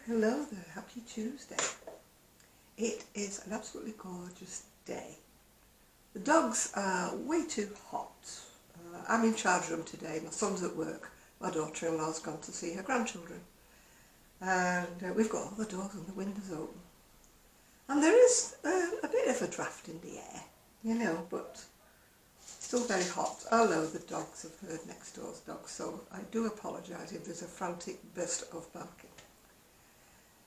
Hello there, happy Tuesday. It is an absolutely gorgeous day. The dogs are way too hot. I'm in charge of them today. My son's at work. My daughter-in-law's gone to see her grandchildren. And we've got all the doors and the windows open. And there is a bit of a draft in the air, you know, but still very hot. Although the dogs have heard next door's dogs, so I do apologise if there's a frantic burst of barking.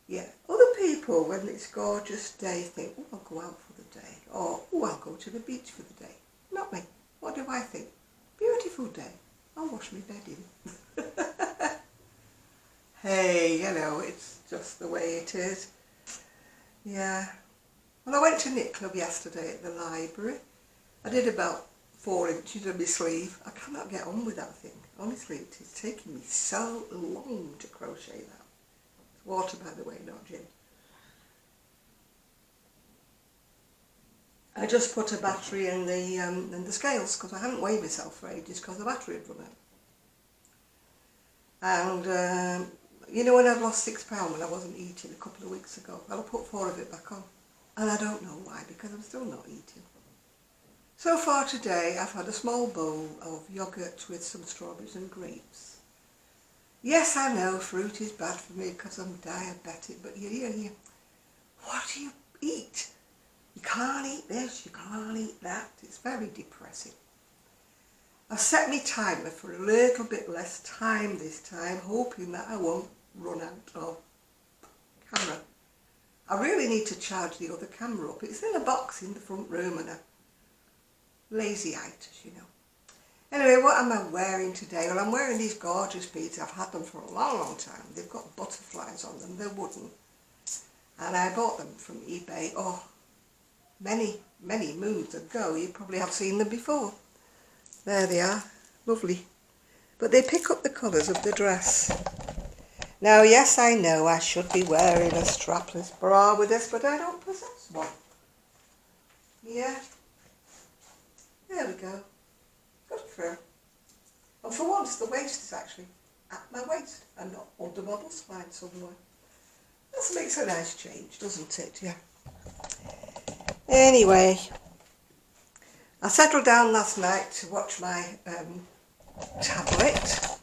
Yeah, other people, when it's a gorgeous day, think, oh, I'll go out for the day, or oh, I'll go to the beach for the day. Not me. What do I think? Beautiful day. I'll wash my bed in. Hey, you know, it's just the way it is. Yeah. Well, I went to knit club yesterday at the library. I did about 4 inches of my sleeve. I cannot get on with that thing. Honestly, it is taking me so long to crochet that. Water, by the way, not gin. I just put a battery in the scales because I hadn't weighed myself for ages because the battery had run out. And you know, when I've lost 6 pounds when I wasn't eating a couple of weeks ago, well, I put 4 of it back on. And I don't know why, because I'm still not eating. So far today, I've had a small bowl of yoghurt with some strawberries and grapes. Yes, I know fruit is bad for me because I'm diabetic, but what do you eat? You can't eat this, you can't eat that. It's very depressing. I've set my timer for a little bit less time this time, hoping that I won't run out of camera. I really need to charge the other camera up. It's in a box in the front room and a lazy-itis, you know. Anyway, what am I wearing today? Well, I'm wearing these gorgeous beads. I've had them for a long, long time. They've got butterflies on them. They're wooden. And I bought them from eBay, many, many moons ago. You probably have seen them before. There they are. Lovely. But they pick up the colours of the dress. Now, yes, I know I should be wearing a strapless bra with this, but I don't possess one. Yeah. There we go. Good for her. And for once, the waist is actually at my waist and not under my bust line somewhere. This makes a nice change, doesn't it? Yeah. Anyway, I settled down last night to watch my tablet.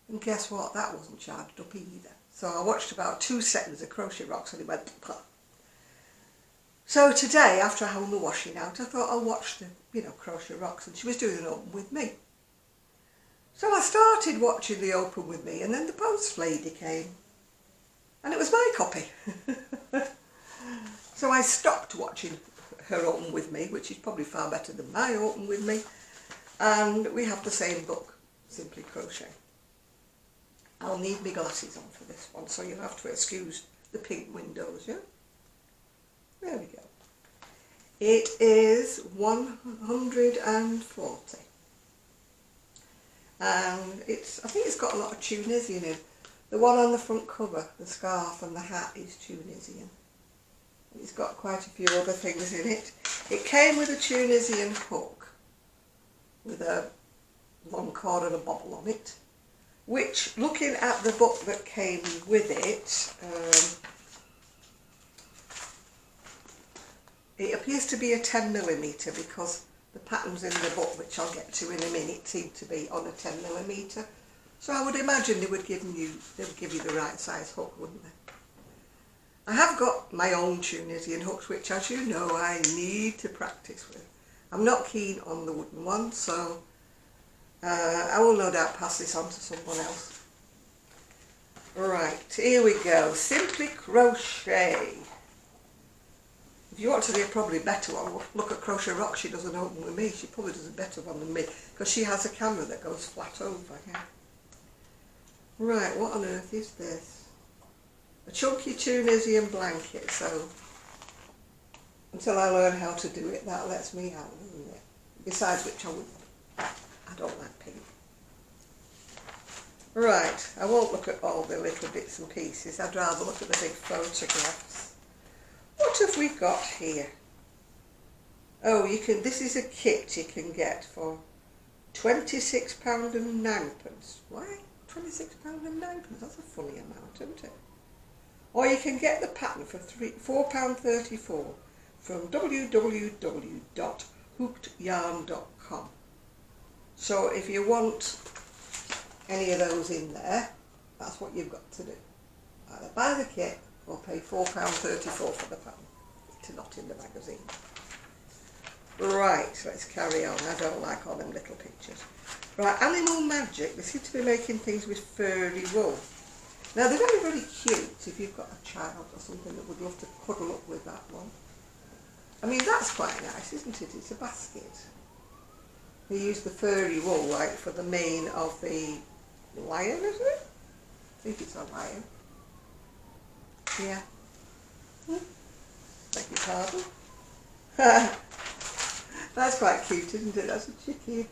And guess what? That wasn't charged up either. So I watched about 2 seconds of Crochet Rocks and it went pop. So today, after I hung the washing out, I thought I'll watch the, Crochet Rocks, and she was doing an open with me. So I started watching the open with me, and then the post lady came, and it was my copy. So I stopped watching her open with me, which is probably far better than my open with me, and we have the same book, Simply Crochet. I'll need my glasses on for this one, so you'll have to excuse the pink windows, yeah? There we go. It is 140. And I think it's got a lot of Tunisian in. The one on the front cover, the scarf and the hat, is Tunisian. It's got quite a few other things in it. It came with a Tunisian hook with a long cord and a bobble on it, which, looking at the book that came with it, it appears to be a 10mm because the patterns in the book, which I'll get to in a minute, seem to be on a 10mm. So I would imagine they would give you the right size hook, wouldn't they? I have got my own Tunisian hooks, which, as you know, I need to practice with. I'm not keen on the wooden one, so I will no doubt pass this on to someone else. Right, here we go. Simply Crochet. If you want to do a probably better one, look at Crochet Rock. She does an open with me. She probably does a better one than me because she has a camera that goes flat over. Yeah. Right, what on earth is this? A chunky Tunisian blanket. So until I learn how to do it, that lets me out, doesn't it? Besides which, I don't like pink. Right, I won't look at all the little bits and pieces. I'd rather look at the big photographs. What have we got here? Oh, this is a kit you can get for £26.09. Why? £26.09? That's a funny amount, isn't it? or you can get the pattern for £4.34 from www.hookedyarn.com. So if you want any of those in there, that's what you've got to do. Either buy the kit or pay £4.34 for the pattern. It's not in the magazine. Right, let's carry on. I don't like all them little pictures. Right, Animal Magic. They seem to be making things with furry wool. Now they're very, very cute if you've got a child or something that would love to cuddle up with that one. I mean, that's quite nice, isn't it? It's a basket. They use the furry wool, like, for the mane of the lion, is it? I think it's a lion. Yeah. Beg your pardon. That's quite cute, isn't it? That's a chicken.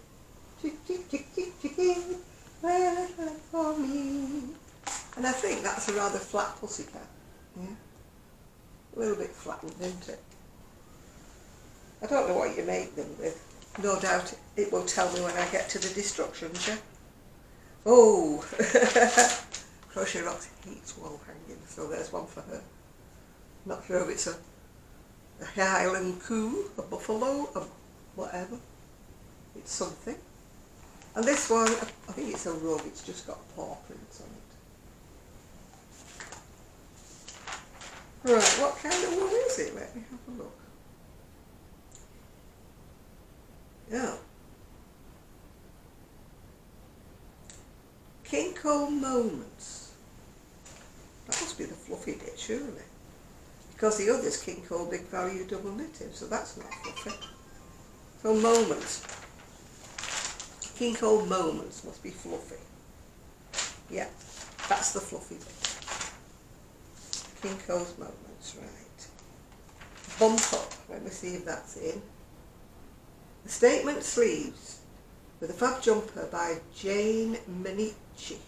Chicken. Well, for me. And I think that's a rather flat pussycat. Yeah. A little bit flattened, isn't it? I don't know what you make them with. No doubt it will tell me when I get to the destructions, yeah? Oh! Crochet Rocks hates wall hanging, so there's one for her. Not sure if it's a Highland coo, a buffalo, a whatever. It's something. And this one, I think it's a rug, it's just got paw prints on it. Right, what kind of wool is it? Let me have a look. Oh. King Cole Moments. That must be the fluffy bit, surely. Because the other's King Cole Big Value Double Knitted, so that's not fluffy. So Moments. King Cole Moments must be fluffy. Yeah, that's the fluffy bit. King Cole's Moments, right. Bump Up, let me see if that's in. The Statement Sleeves with a Fab Jumper by Jane Minichi.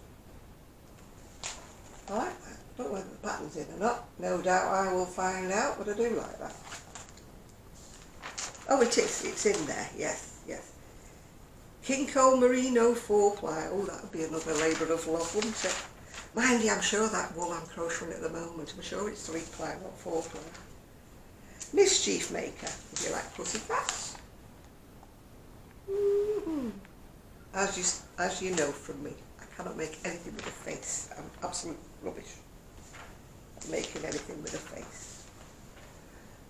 I like that. I don't know whether the pattern's in or not. No doubt I will find out, but I do like that. Oh, it is. It's in there. Yes, yes. King Cole Merino 4-ply. Oh, that would be another labour of love, wouldn't it? Mind you, I'm sure that wool I'm crocheting at the moment, I'm sure it's 3-ply, not 4-ply. Mischief Maker, if you like pussycats. As you know from me, I cannot make anything with a face. I'm absolute rubbish at making anything with a face.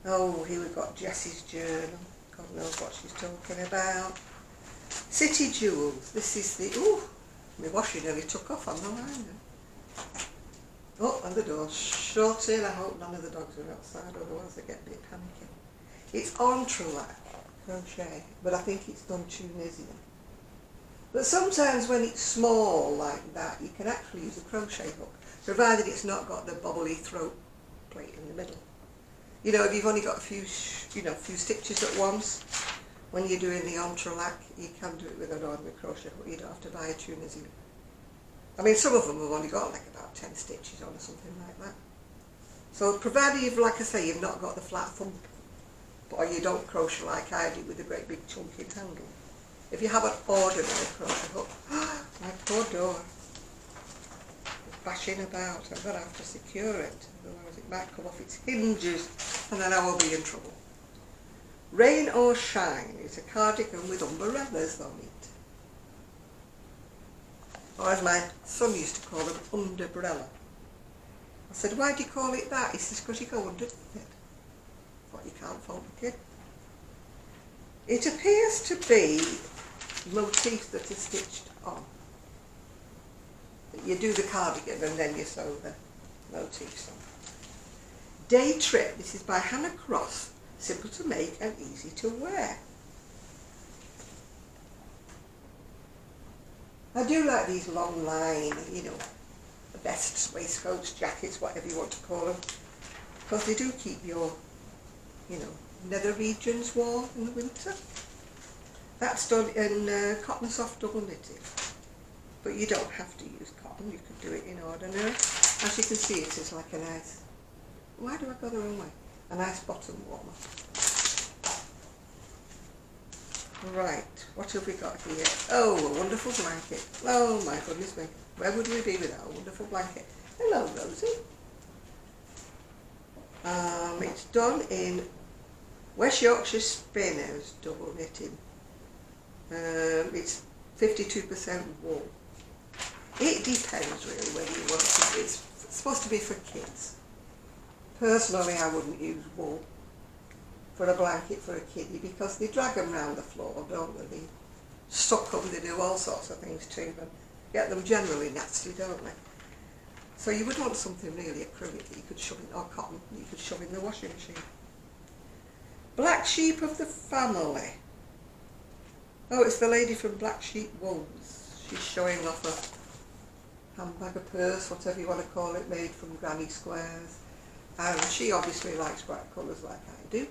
Oh, here we've got Jessie's journal. God knows what she's talking about. City Jewels. This is the... Ooh, my washing nearly took off on the line now. Oh, and the door's shut in. I hope none of the dogs are outside, otherwise they get a bit panicky. It's entrelac crochet, but I think it's done Tunisian. But sometimes when it's small like that, you can actually use a crochet hook, provided it's not got the bobbly throat plate in the middle. You know, if you've only got a few stitches at once, when you're doing the entrelac, you can do it with an ordinary crochet hook. You don't have to buy a Tunisian. I mean, some of them have only got like about 10 stitches on or something like that. So provided you've, like I say, you've not got the flat thumb, or you don't crochet like I do with a great big chunky handle. If you have an ordinary crochet hook, my poor door, it's bashing about. I'm going to have to secure it, otherwise it might come off its hinges and then I will be in trouble. Rain or Shine is a cardigan with umbrellas on it. Or as my son used to call them, underbrella. I said, why do you call it that? He says, because you go under it. But you can't fold the kid. It appears to be motifs that are stitched on. You do the cardigan and then you sew the motifs on. Day Trip, this is by Hannah Cross, simple to make and easy to wear. I do like these long line, vests, waistcoats, jackets, whatever you want to call them, because they do keep your, nether regions warm in the winter. That's done in cotton soft double knitted, but you don't have to use cotton, you can do it in ordinary. As you can see, it is like a nice, why do I go the wrong way? A nice bottom warmer. Right, what have we got here? Oh, a wonderful blanket. Oh my goodness me, where would we be without a wonderful blanket? Hello, Rosie. It's done in West Yorkshire Spinners double knitting. It's 52% wool. It depends really whether you want to. It's supposed to be for kids. Personally, I wouldn't use wool for a blanket for a kiddie because they drag them round the floor, don't they? They suck them, they do all sorts of things to them. Get them generally nasty, don't they? So you would want something really acrylic that you could shove in, or cotton, that you could shove in the washing machine. Black Sheep of the Family. Oh, it's the lady from Black Sheep Wools. She's showing off a handbag, a purse, whatever you want to call it, made from granny squares. And she obviously likes bright colours like I do.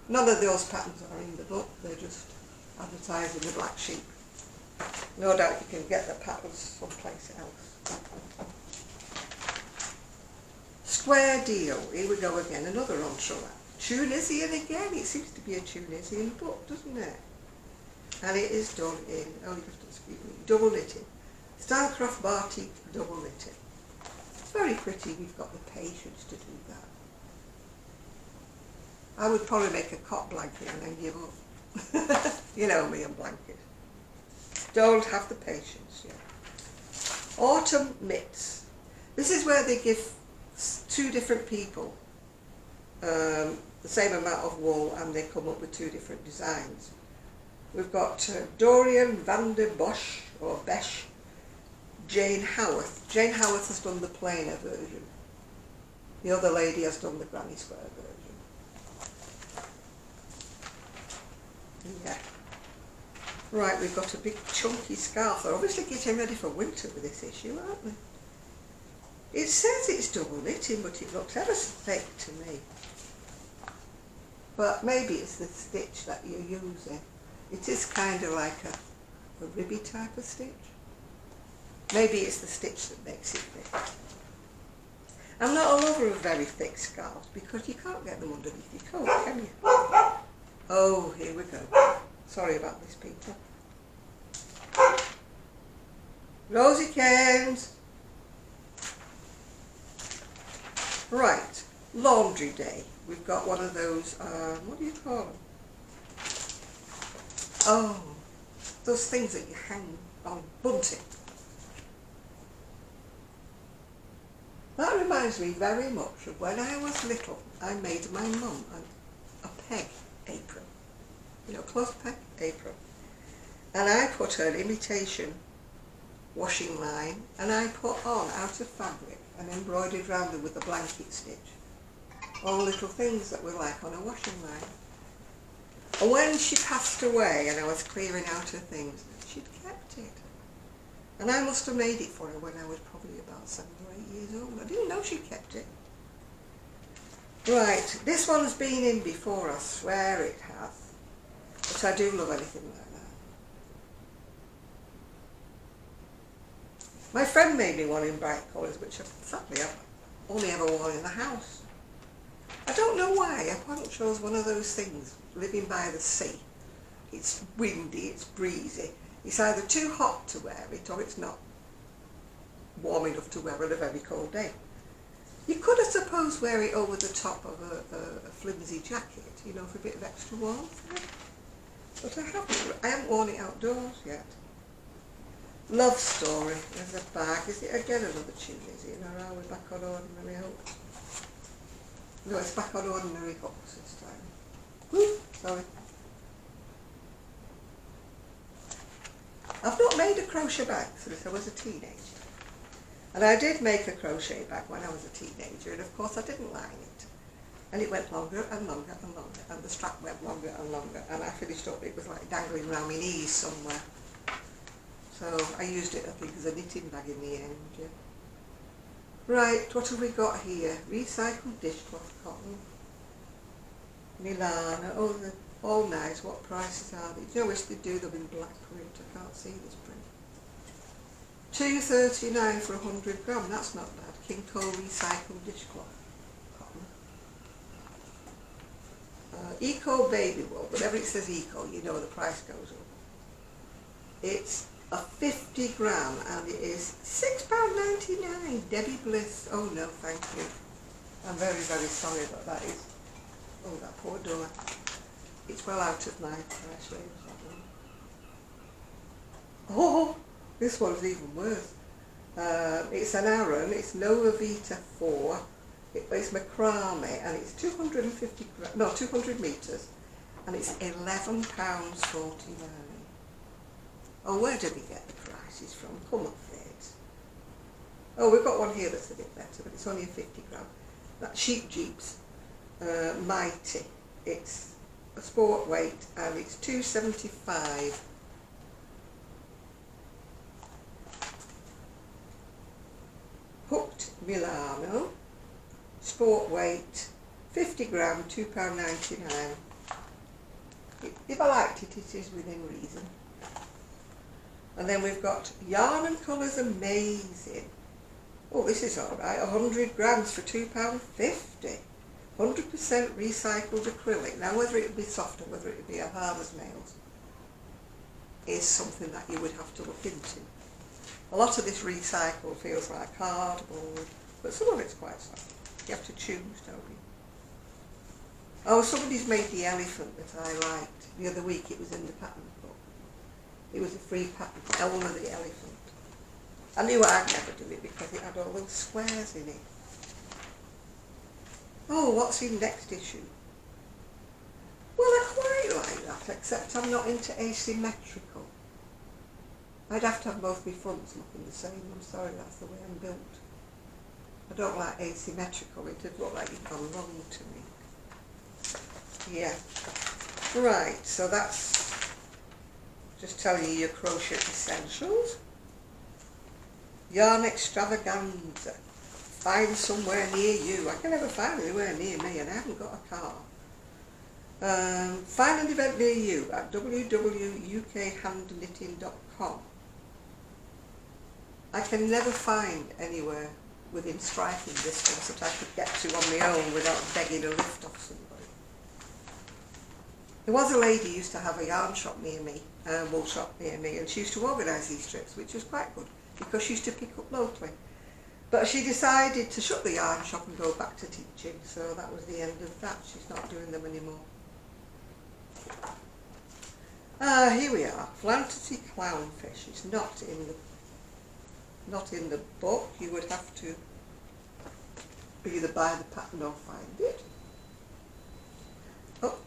None of those patterns are in the book, they're just advertising the Black Sheep. No doubt you can get the patterns someplace else. Square Deal, here we go again, another entre. Tunisian again, it seems to be a Tunisian book, doesn't it? And it is done in, oh you have to excuse me, double knitting. Stylecraft Batik double knitting. It's very pretty, we've got the patience to do that. I would probably make a cot blanket and then give up. You know me and blankets. Don't have the patience yet. Autumn Mitts. This is where they give two different people the same amount of wool and they come up with two different designs. We've got Dorian van der Bosch, or Besch, Jane Howarth. Jane Howarth has done the plainer version. The other lady has done the granny square version. Yeah. Right, we've got a big chunky scarf. They're obviously getting ready for winter with this issue, aren't they? It says it's double knitting, but it looks ever so thick to me. But maybe it's the stitch that you're using. It is kind of like a ribby type of stitch. Maybe it's the stitch that makes it thick. I'm not all over a very thick scarf because you can't get them underneath your coat, can you? Oh, here we go. Sorry about this, people. Rosy Cairns. Right, laundry day. We've got one of those, what do you call them? Oh, those things that you hang on bunting. That reminds me very much of when I was little. I made my mum a peg apron. You know, cloth peg apron. And I put an imitation washing line and I put on out of fabric and embroidered round them with a blanket stitch. All little things that were like on a washing line. And when she passed away and I was clearing out her things, she'd kept it. And I must have made it for her when I was probably about 7 or 8 years old. I didn't know she kept it. Right, this one's been in before, I swear it has. But I do love anything like that. My friend made me one in bright colours, which sadly I've only ever worn in the house. I don't know why, I haven't chose one of those things, living by the sea. It's windy, it's breezy. It's either too hot to wear it or it's not warm enough to wear on a very cold day. You could, I suppose, wear it over the top of a flimsy jacket, you know, for a bit of extra warmth. But I haven't worn it outdoors yet. Love Story. There's a bag. Is it again another Tunisian, or are we back on ordinary hooks? No, it's back on ordinary hooks this time. Woo, sorry. I've not made a crochet bag since I was a teenager. And I did make a crochet bag when I was a teenager, and of course I didn't line it. And it went longer and longer and longer, and the strap went longer and longer, and I finished up, it was like dangling around my knees somewhere. So I used it, I think, as a knitting bag in the end, yeah. Right, what have we got here? Recycled dishcloth cotton. Milana, oh, they're all nice. What prices are these? I wish they'd do them in black print, I can't see this print. $2.39 for 100 gram, that's not bad. King Cole recycled dishcloth cotton. Eco baby wool, whenever it says eco, you know the price goes up. It's a 50 gram and it is £6.99. Debbie Bliss, oh no thank you. I'm very, very sorry that that is. Oh, that poor door. It's well out of my price range, that one. Oh, this one's even worse. It's an Aran, it's Nova Vita 4, it's macrame, and it's 200 metres, and it's £11.49. Oh, where did we get the prices from? Come on, Fred. Oh, we've got one here that's a bit better, but it's only a 50 gram. That's Sheep Jeeps Mighty. It's a sport weight, and it's £2.75. Hooked Milano, sport weight, 50 gram, £2.99. If I liked it, it is within reason. And then we've got Yarn and Colours Amazing. Oh, this is alright, 100 grams for £2.50. 100% recycled acrylic. Now, whether it would be soft or whether it would be a hard as nails is something that you would have to look into. A lot of this recycle feels like cardboard, but some of it's quite soft. You have to choose, don't you? Oh, somebody's made the elephant that I liked. The other week it was in the pattern book. It was a free pattern, Elmer the elephant. I knew I'd never do it because it had all those squares in it. Oh, what's in next issue? Well, I quite like that, except I'm not into asymmetrical. I'd have to have both my fronts looking the same. I'm sorry, that's the way I'm built. I don't like asymmetrical. It does look like you've gone wrong to me. Yeah. Right, so that's just telling you your crochet essentials. Yarn extravaganza. Find somewhere near you. I can never find anywhere near me, and I haven't got a car. Find an event near you at www.ukhandknitting.com. I can never find anywhere within striking distance that I could get to on my own without begging a lift off somebody. There was a lady who used to have a yarn shop near me, a wool shop near me, and she used to organise these trips, which was quite good because she used to pick up locally. But she decided to shut the yarn shop and go back to teaching, so that was the end of that. She's not doing them anymore. Here we are. Fantasy Clownfish. It's not in the book. You would have to either buy the pattern or find it. Oh,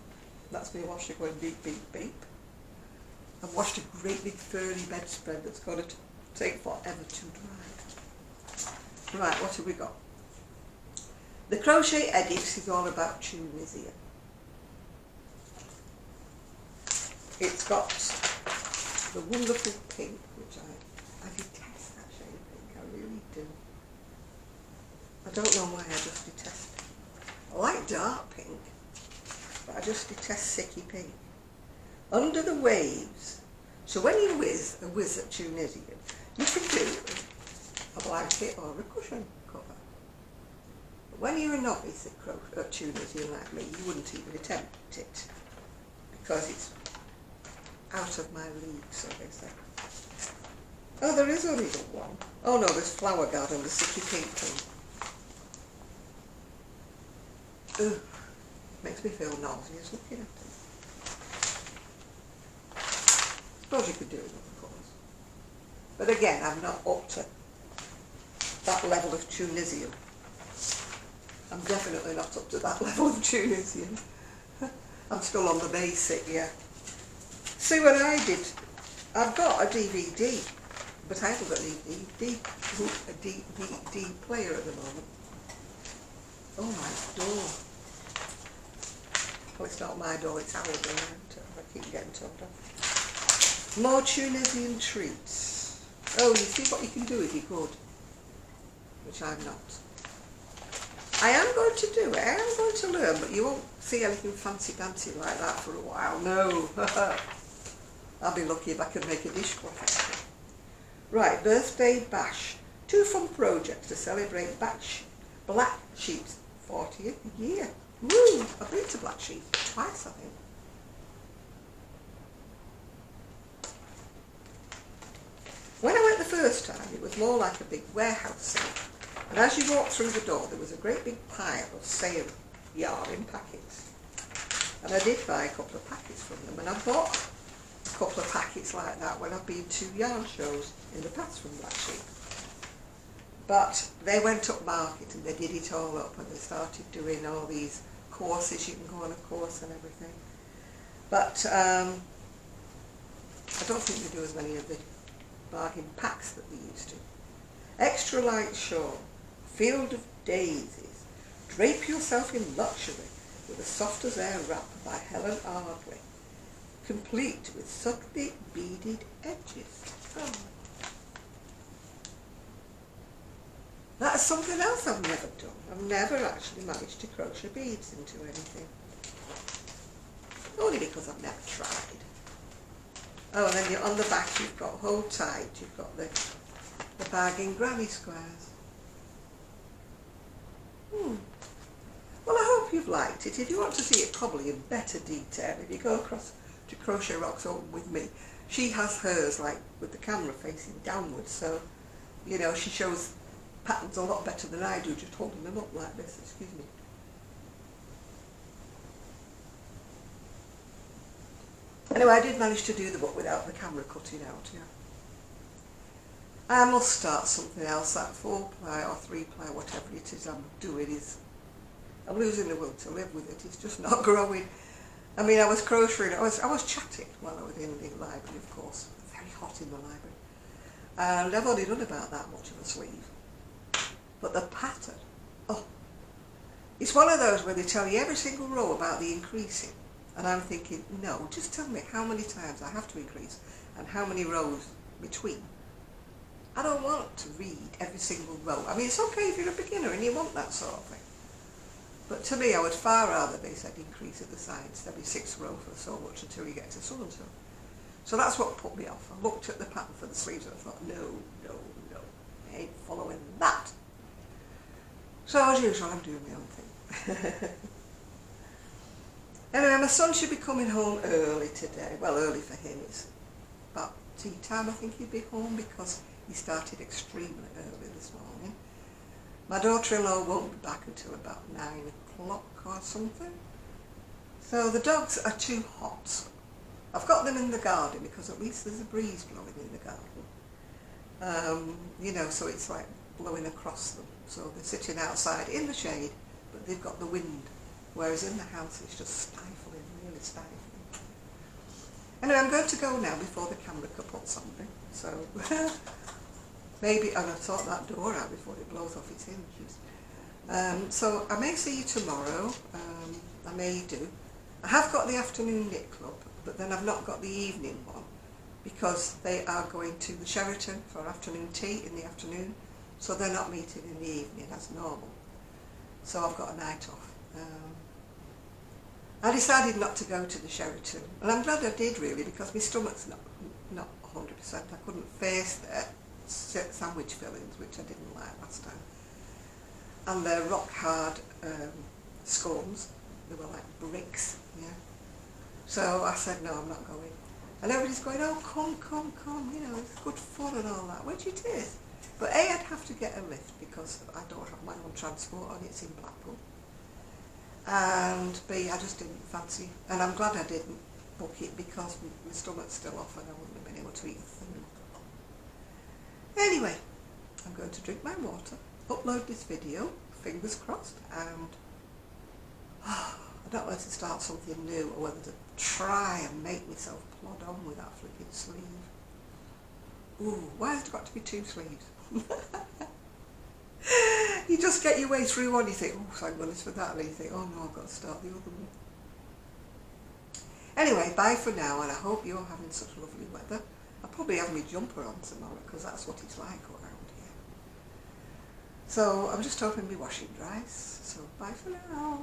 that's me washer going beep, beep, beep. I've washed a great big furry bedspread that's going to take forever to dry. Right, what have we got? The Crochet Edits is all about Tunisian. It's got the wonderful pink, which I detest that shade of pink, I really do. I don't know why, I just detest it. I like dark pink, but I just detest sicky pink. Under the Waves. So when you whiz at Tunisian, you can do a blanket or a cushion cover. But when you're a novice at Tunisian like me, you wouldn't even attempt it, because it's out of my league, so they say. Oh, there is only the one. Oh no, there's Flower Garden, the sicky pink thing. Ugh, makes me feel nauseous looking at it. Suppose you could do it, of course. But again, I'm not up to that level of Tunisian. I'm definitely not up to that level of Tunisian. I'm still on the basic, yeah. See what I did? I've got a DVD, but I haven't got a DVD player at the moment. Oh, my door. Well, it's not my door, it's our door. I keep getting told off. More Tunisian treats. Oh, you see what you can do if you're good, which I'm not. I am going to do it, I am going to learn, but you won't see anything fancy-dancy like that for a while, no. I'll be lucky if I can make a dishcloth. Right, birthday bash. 2 fun projects to celebrate Black Sheep's 40th year. Woo! I've been to Black Sheep twice, I think. When I went the first time, it was more like a big warehouse sale. And as you walked through the door, there was a great big pile of sale yarn in packets. And I did buy a couple of packets from them, and I bought a couple of packets like that when I've been to yarn shows in the past from Black Sheep. But they went up market and they did it all up, and they started doing all these courses. You can go on a course and everything. But I don't think they do as many of the bargain packs that they used to. Extra light shawl, field of daisies, drape yourself in luxury with a soft as air wrapper by Helen Ardley, complete with subtly beaded edges. Oh. That is something else I've never done. I've never actually managed to crochet beads into anything. Only because I've never tried. Oh, and then on the back you've got hold tight, you've got the bargain granny squares. Well, I hope you've liked it. If you want to see it probably in better detail, if you go across to Crochet Rocks Open with me, she has hers like with the camera facing downwards, so you know she shows patterns a lot better than I do, just holding them up like this. Excuse me. Anyway, I did manage to do the book without the camera cutting out, yeah. I must start something else. That 4-ply or 3-ply, whatever it is I'm doing, is I'm losing the will to live with it. It's just not growing. I mean, I was crocheting, I was chatting while I was in the library, of course. Very hot in the library. And I've only done about that much of a sleeve. But the pattern, oh, it's one of those where they tell you every single row about the increasing. And I'm thinking, no, just tell me how many times I have to increase and how many rows between. I don't want to read every single row. I mean, it's okay if you're a beginner and you want that sort of thing. But to me, I would far rather they said increase at the sides every 6 rows or so much until you get to so and so. So that's what put me off. I looked at the pattern for the sleeves and I thought, no, I ain't following that. So as usual, I'm doing my own thing. Anyway, my son should be coming home early today. Well, early for him. It's about tea time, I think he'd be home, because he started extremely early this morning. My daughter-in-law won't be back until about 9 o'clock or something. So the dogs are too hot. I've got them in the garden because at least there's a breeze blowing in the garden. You know, so it's like blowing across them. So they're sitting outside in the shade, but they've got the wind. Whereas in the house it's just stifling, really stifling. Anyway, I'm going to go now before the camera kaputs on me. So maybe, and I've sort that door out before it blows off its hinges. So I may see you tomorrow. I may do. I have got the afternoon knit club, but then I've not got the evening one because they are going to the Sheraton for afternoon tea in the afternoon. So they're not meeting in the evening as normal. So I've got a night off. I decided not to go to the Sheraton, and I'm glad I did really, because my stomach's not 100%. I couldn't face their sandwich fillings, which I didn't like last time, and their rock hard scones. They were like bricks, yeah. So I said no, I'm not going. And everybody's going, oh come, you know, it's good fun and all that, which it is. But A, I'd have to get a lift because I don't have my own transport and it's in Blackpool. And B, I just didn't fancy, and I'm glad I didn't book it because my stomach's still off and I wouldn't have been able to eat the thing. Anyway, I'm going to drink my water, upload this video, fingers crossed, and I don't know whether to start something new or whether to try and make myself plod on with that flipping sleeve. Ooh, why has it got to be 2 sleeves? You just get your way through one, you think, oh thank goodness for that, and you think, oh no, I've got to start the other one. Anyway, bye for now, and I hope you're having such lovely weather. I'll probably have my jumper on tomorrow because that's what it's like around here. So I'm just hoping my washing dries, so bye for now.